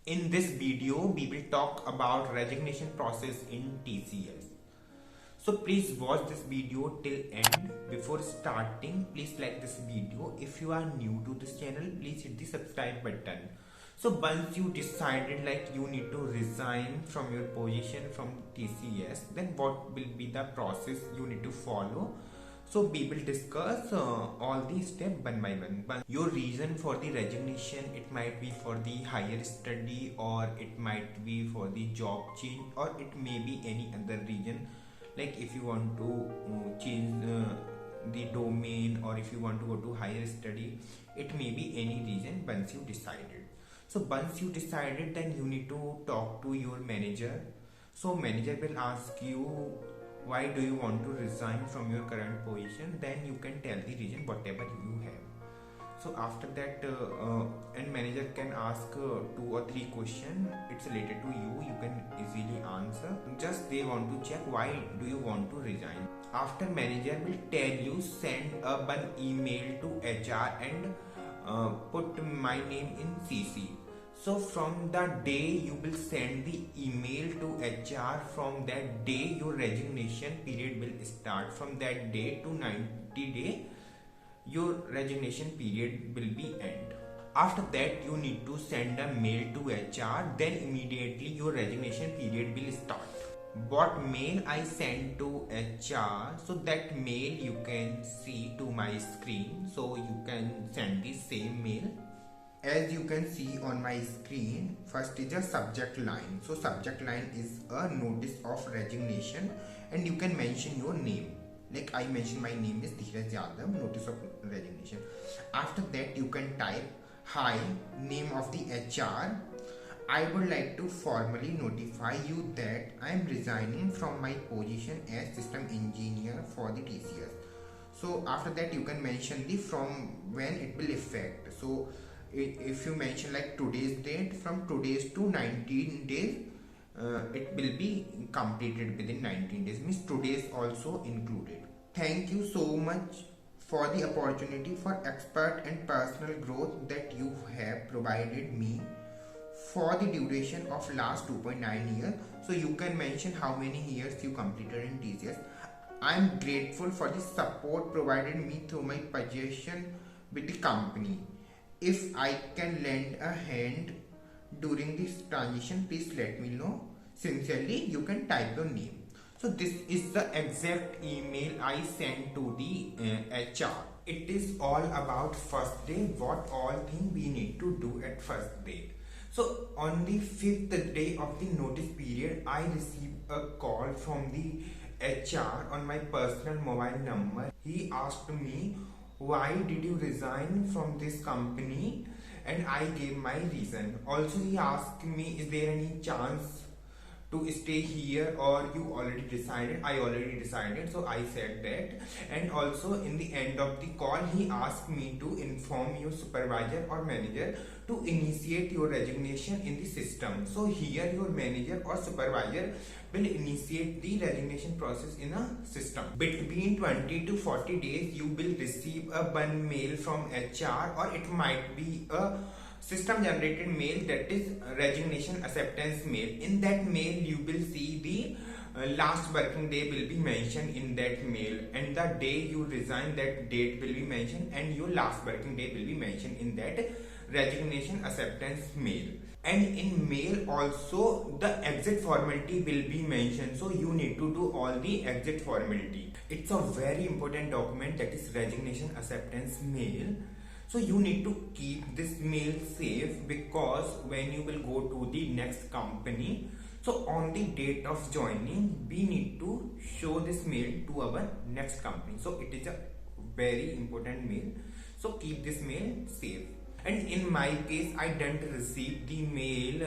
In this video, we will talk about resignation process in TCS. So please watch this video till end. Before starting, please like this video. If you are new to this channel, please hit the subscribe button. So once you decided like you need to resign from your position from TCS, then what will be the process you need to follow? So we will discuss all these steps one by one. But your reason for the resignation, it might be for the higher study, or it might be for the job change, or it may be any other reason. Like if you want to change the domain, or if you want to go to higher study, it may be any reason once you decided. So once you decided, then you need to talk to your manager. So manager will ask you why do you want to resign from your current position. Then you can tell the reason whatever you have. So after that and manager can ask 2 or 3 questions. It's related to you can easily answer. Just they want to check why do you want to resign. After manager will tell you, send one email to HR and put my name in CC. So from the day you will send the email to HR, from that day your resignation period will start. From that day to 90 days your resignation period will be end. After that you need to send a mail to HR, then immediately your resignation period will start. What mail I send to HR, so that mail you can see to my screen. So you can send the same mail. As you can see on my screen, first is a subject line. So subject line is a notice of resignation, and you can mention your name. Like I mentioned my name is Dheeraj Yadav, notice of resignation. After that you can type, hi, name of the HR. I would like to formally notify you that I am resigning from my position as system engineer for the TCS. So after that you can mention the from when it will affect. So if you mention like today's date, from today's to 19 days it will be completed within 19 days, means today's also included. Thank you so much for the opportunity for expert and personal growth that you have provided me for the duration of last 2.9 years. So you can mention how many years you completed in TCS. I am grateful for the support provided me through my position with the company. If I can lend a hand during this transition, please let me know. Sincerely, you can type your name. So this is the exact email I sent to the HR. It is all about first day, what all thing we need to do at first day. So on the 5th day of the notice period, I received a call from the HR on my personal mobile number. He asked me, why did you resign from this company? And I gave my reason. Also he asked me, is there any chance to stay here, or you already decided? I already decided, so I said that. And also in the end of the call he asked me to inform your supervisor or manager to initiate your resignation in the system. So here your manager or supervisor will initiate the resignation process in a system. Between 20 to 40 days you will receive a one mail from HR, or it might be a system generated mail, that is resignation acceptance mail. In that mail you will see the last working day will be mentioned in that mail, and the day you resign, that date will be mentioned, and your last working day will be mentioned in that resignation acceptance mail. And in mail also the exit formality will be mentioned, so you need to do all the exit formality. It's a very important document, that is resignation acceptance mail. So you need to keep this mail safe, because when you will go to the next company, so on the date of joining we need to show this mail to our next company. So it is a very important mail, so keep this mail safe. And in my case I didn't receive the mail,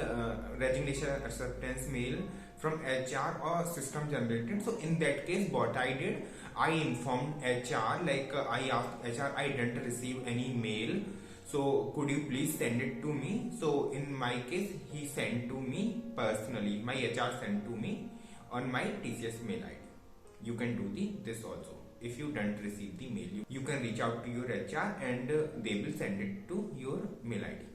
resignation acceptance mail from HR or system generated. So in that case what I did, I informed HR, like I asked HR, I didn't receive any mail, so could you please send it to me? So in my case he sent to me personally, my HR sent to me on my TCS mail ID. You can do this also. If you don't receive the mail, you can reach out to your HR and they will send it to your mail ID.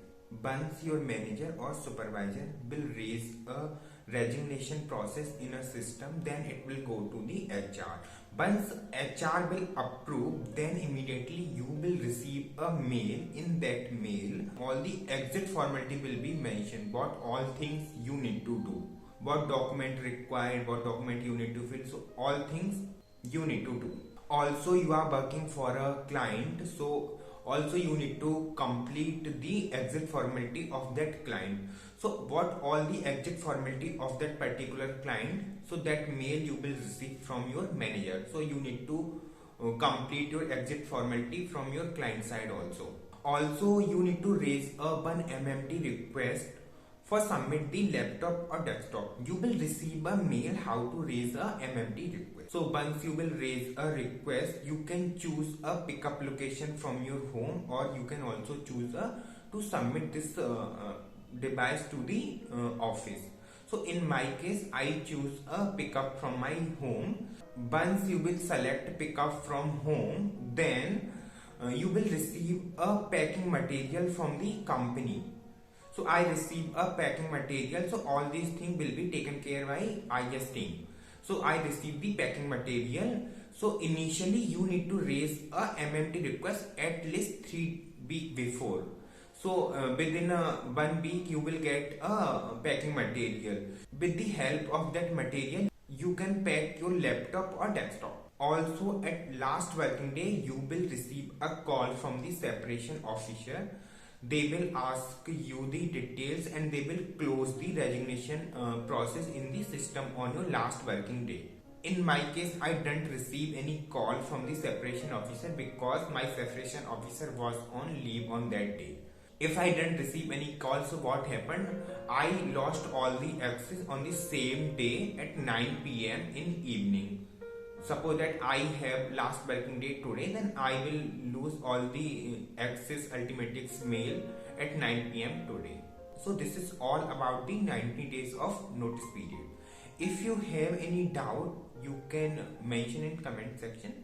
once your manager or supervisor will raise a resignation process in a system, then it will go to the HR. Once HR will approve, then immediately you will receive a mail. In that mail, all the exit formality will be mentioned, what all things you need to do, what document required, what document you need to fill, so all things you need to do. Also, you are working for a client, so also you need to complete the exit formality of that client. So what all the exit formality of that particular client, so that mail you will receive from your manager. So you need to complete your exit formality from your client side also you need to raise a one MMT request for submit the laptop or desktop. You will receive a mail how to raise a MMT request. So once you will raise a request, you can choose a pickup location from your home, or you can also choose to submit this device to the office. So in my case, I choose a pickup from my home. Once you will select pickup from home, then you will receive a packing material from the company. So I receive a packing material, so all these things will be taken care by IS team. So I receive the packing material. So initially you need to raise a MMT request at least 3 weeks before. So within 1 week you will get a packing material. With the help of that material, you can pack your laptop or desktop. Also at last working day, you will receive a call from the separation officer. They will ask you the details and they will close the resignation process in the system on your last working day. In my case, I didn't receive any call from the separation officer because my separation officer was on leave on that day. If I didn't receive any call, so what happened? I lost all the access on the same day at 9 PM in evening. Suppose that I have last working day today, then I will lose all the access Ultimatix mail at 9 PM today. So this is all about the 90 days of notice period. If you have any doubt, you can mention in comment section.